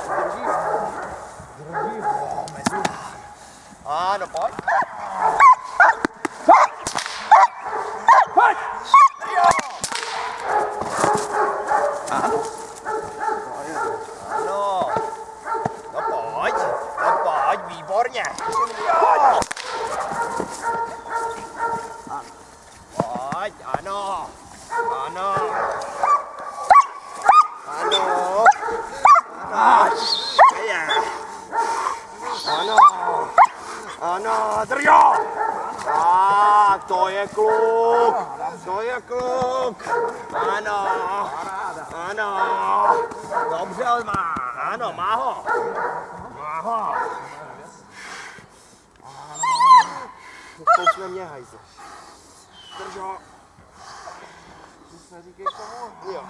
Drží ho, mezi. Ano, pojď. Pojď! Ano. Ano. No pojď, výborně. Pojď, ano. Ano. Ano. Ano. Ano, drjo! Tak, to je kluk. To je kluk. Ano. Ano. Dobře on má. Ano, má ho. Má ho. To jsme mě, hajze. Drž ho. Neříkej tomu. Jo.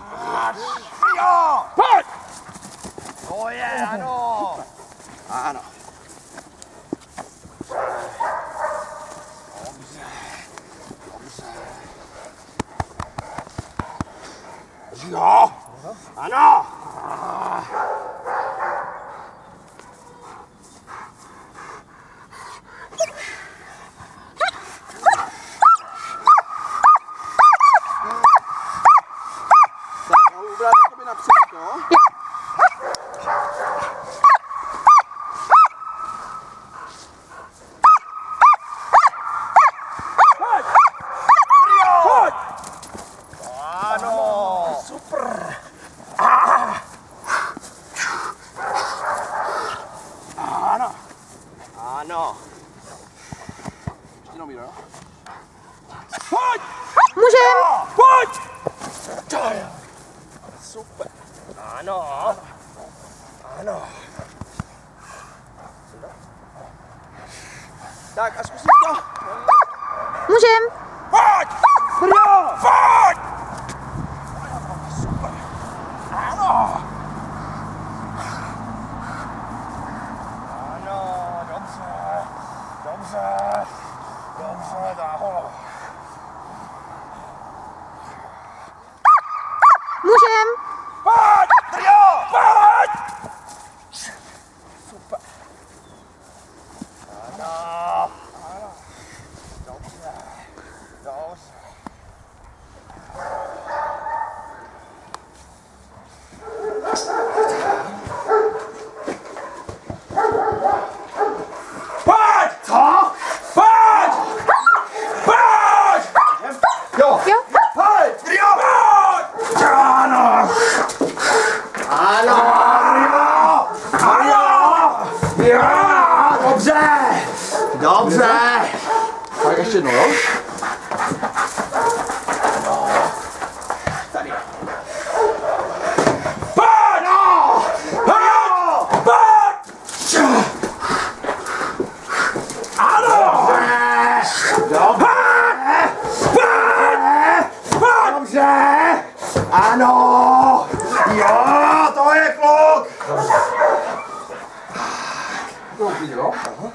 Jo. Pojď! To je, ano. Ano. Dobře. Dobře. Drž ho. Ano. Ubrat jakoby napřed, jo? Pojď! Pojď! Ano. Super. Ano. Ano. Ještě jenom jo? Pojď! Můžem! Pojď! Super. Ano. Ano. Tak a zkusíš to? Můžem! Pojď! Brjo! Pojď! Super. Ano. Ano, dobře. Dobře. Dobře, dá ho. Můžem! Pojď! Drjo! Pojď! Super. Ano. Ano. Dobře. Dobře. Pojď! Co? Pojď! Pojď! Jo. Jo? Pojď. Drjo! Pojď! Ano. Ano. Drjo! Ano. Jo. Dobře. Dobře. Tak ještě jednou, jo? Tady. Pojď! No. Pojď! Pojď! Ano! Dobře. Pojď! Dobře. Ano. Jo, to je kluk. To je úplně, jo? Aha.